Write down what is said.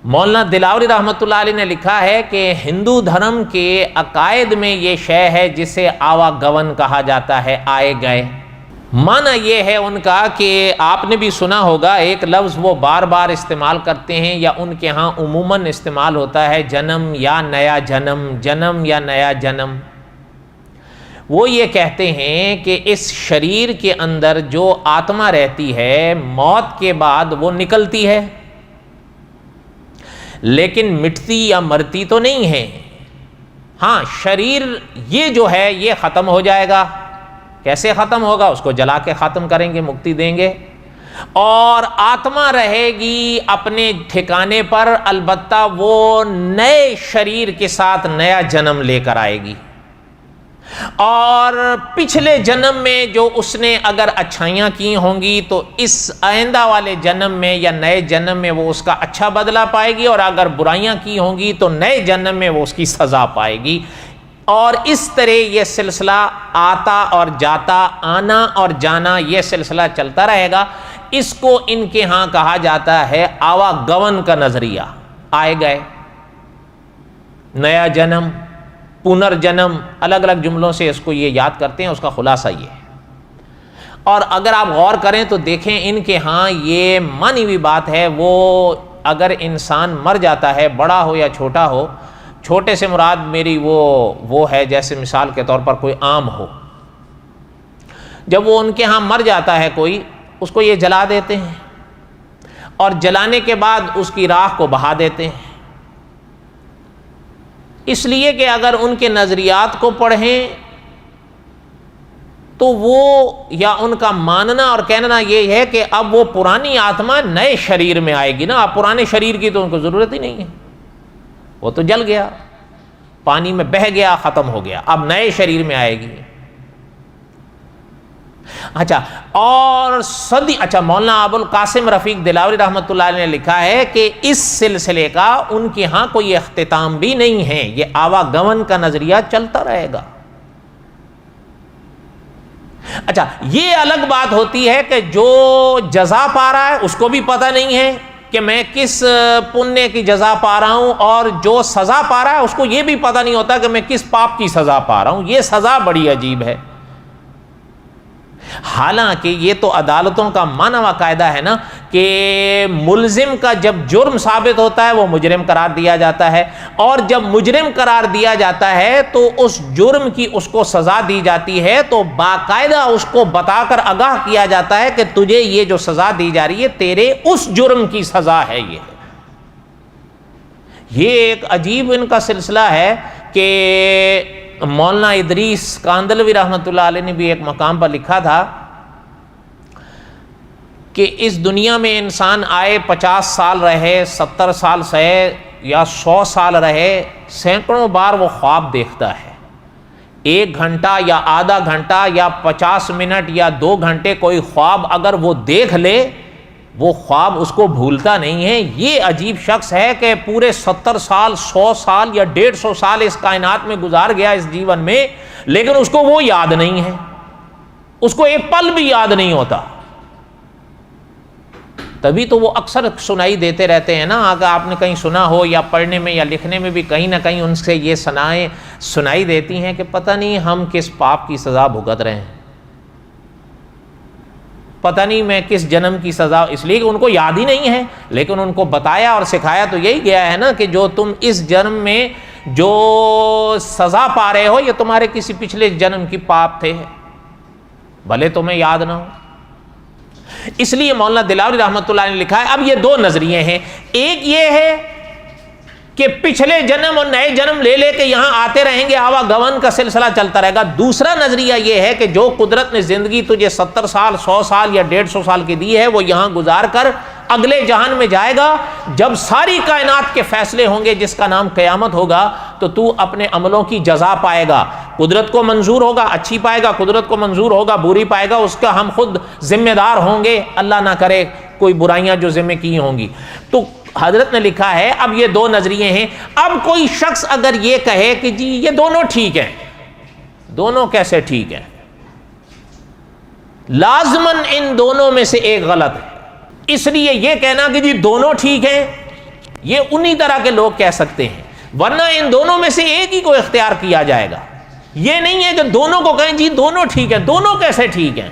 مولانا دلاوری رحمۃ اللہ علیہ نے لکھا ہے کہ ہندو دھرم کے عقائد میں یہ شے ہے جسے آوا گون کہا جاتا ہے، آئے گئے۔ معنی یہ ہے ان کا کہ آپ نے بھی سنا ہوگا ایک لفظ وہ بار بار استعمال کرتے ہیں یا ان کے ہاں عموماً استعمال ہوتا ہے، جنم یا نیا جنم، جنم یا نیا جنم۔ وہ یہ کہتے ہیں کہ اس شریر کے اندر جو آتما رہتی ہے موت کے بعد وہ نکلتی ہے، لیکن مٹتی یا مرتی تو نہیں ہے۔ ہاں شریر یہ جو ہے یہ ختم ہو جائے گا۔ کیسے ختم ہوگا؟ اس کو جلا کے ختم کریں گے، مکتی دیں گے، اور آتما رہے گی اپنے ٹھکانے پر، البتہ وہ نئے شریر کے ساتھ نیا جنم لے کر آئے گی، اور پچھلے جنم میں جو اس نے اگر اچھائیاں کی ہوں گی تو اس آئندہ والے جنم میں یا نئے جنم میں وہ اس کا اچھا بدلہ پائے گی، اور اگر برائیاں کی ہوں گی تو نئے جنم میں وہ اس کی سزا پائے گی۔ اور اس طرح یہ سلسلہ آتا اور جاتا، آنا اور جانا، یہ سلسلہ چلتا رہے گا۔ اس کو ان کے ہاں کہا جاتا ہے آوا گون کا نظریہ، آئے گئے، نیا جنم، پنرجنم، الگ الگ جملوں سے اس کو یہ یاد کرتے ہیں۔ اس کا خلاصہ یہ ہے، اور اگر آپ غور کریں تو دیکھیں ان کے ہاں یہ مانی ہوئی بات ہے، وہ اگر انسان مر جاتا ہے، بڑا ہو یا چھوٹا ہو، چھوٹے سے مراد میری وہ ہے جیسے مثال کے طور پر کوئی آم ہو، جب وہ ان کے ہاں مر جاتا ہے کوئی، اس کو یہ جلا دیتے ہیں، اور جلانے کے بعد اس کی راکھ کو بہا دیتے ہیں، اس لیے کہ اگر ان کے نظریات کو پڑھیں تو وہ یا ان کا ماننا اور کہنا یہ ہے کہ اب وہ پرانی آتما نئے شریر میں آئے گی نا، اب پرانے شریر کی تو ان کو ضرورت ہی نہیں ہے، وہ تو جل گیا، پانی میں بہہ گیا، ختم ہو گیا، اب نئے شریر میں آئے گی۔ اچھا، اور مولانا ابو القاسم رفیق دلاوری رحمۃ اللہ علیہ نے لکھا ہے کہ اس سلسلے کا ان کے ہاں کوئی اختتام بھی نہیں ہے، یہ آوا گون کا نظریہ چلتا رہے گا۔ اچھا، یہ الگ بات ہوتی ہے کہ جو جزا پا رہا ہے اس کو بھی پتہ نہیں ہے کہ میں کس پنیہ کی جزا پا رہا ہوں، اور جو سزا پا رہا ہے اس کو یہ بھی پتہ نہیں ہوتا کہ میں کس پاپ کی سزا پا رہا ہوں۔ یہ سزا بڑی عجیب ہے، حالانکہ یہ تو عدالتوں کا مانا ہوا قاعدہ ہے نا کہ ملزم کا جب جرم ثابت ہوتا ہے وہ مجرم قرار دیا جاتا ہے، اور جب مجرم قرار دیا جاتا ہے تو اس جرم کی اس کو سزا دی جاتی ہے، تو باقاعدہ اس کو بتا کر آگاہ کیا جاتا ہے کہ تجھے یہ جو سزا دی جا رہی ہے تیرے اس جرم کی سزا ہے۔ یہ ایک عجیب ان کا سلسلہ ہے کہ مولانا ادریس کاندلوی رحمۃ اللہ علیہ نے بھی ایک مقام پر لکھا تھا کہ اس دنیا میں انسان آئے 50 سال رہے، 70 سال سہے یا 100 سال رہے، سینکڑوں بار وہ خواب دیکھتا ہے۔ 1 گھنٹہ یا آدھا گھنٹہ یا 50 منٹ یا 2 گھنٹے کوئی خواب اگر وہ دیکھ لے، وہ خواب اس کو بھولتا نہیں ہے۔ یہ عجیب شخص ہے کہ پورے 70 سال، 100 سال یا 150 سال اس کائنات میں گزار گیا، اس جیون میں، لیکن اس کو وہ یاد نہیں ہے، اس کو ایک پل بھی یاد نہیں ہوتا۔ تبھی تو وہ اکثر سنائی دیتے رہتے ہیں نا، اگر آپ نے کہیں سنا ہو یا پڑھنے میں یا لکھنے میں بھی کہیں نہ کہیں ان سے یہ سنائی دیتی ہیں کہ پتہ نہیں ہم کس پاپ کی سزا بھگت رہے ہیں، پتہ نہیں میں کس جنم کی سزا، اس لیے کہ ان کو یاد ہی نہیں ہے، لیکن ان کو بتایا اور سکھایا تو یہی گیا ہے نا کہ جو تم اس جنم میں جو سزا پا رہے ہو یہ تمہارے کسی پچھلے جنم کی پاپ تھے، بھلے تمہیں یاد نہ ہو۔ اس لیے مولانا دلاوری رحمۃ اللہ نے لکھا ہے اب یہ 2 نظریے ہیں، ایک یہ ہے کہ پچھلے جنم اور نئے جنم لے لے کے یہاں آتے رہیں گے، آوا گون کا سلسلہ چلتا رہے گا۔ دوسرا نظریہ یہ ہے کہ جو قدرت نے زندگی تجھے 70 سال، 100 سال یا 150 سال کی دی ہے، وہ یہاں گزار کر اگلے جہان میں جائے گا، جب ساری کائنات کے فیصلے ہوں گے جس کا نام قیامت ہوگا، تو اپنے عملوں کی جزا پائے گا۔ قدرت کو منظور ہوگا اچھی پائے گا، قدرت کو منظور ہوگا بری پائے گا، اس کا ہم خود ذمہ دار ہوں گے، اللہ نہ کرے کوئی برائیاں جو ذمہ کی ہوں گی۔ تو حضرت نے لکھا ہے اب یہ 2 نظریے ہیں۔ اب کوئی شخص اگر یہ کہے کہ جی یہ دونوں ٹھیک ہیں، دونوں کیسے ٹھیک ہیں؟ لازماً ان دونوں میں سے ایک غلط ہے۔ اس لیے یہ کہنا کہ جی دونوں ٹھیک ہیں یہ انہی طرح کے لوگ کہہ سکتے ہیں، ورنہ ان دونوں میں سے ایک ہی کو اختیار کیا جائے گا۔ یہ نہیں ہے کہ دونوں کو کہیں جی دونوں ٹھیک ہیں، دونوں کیسے ٹھیک ہیں؟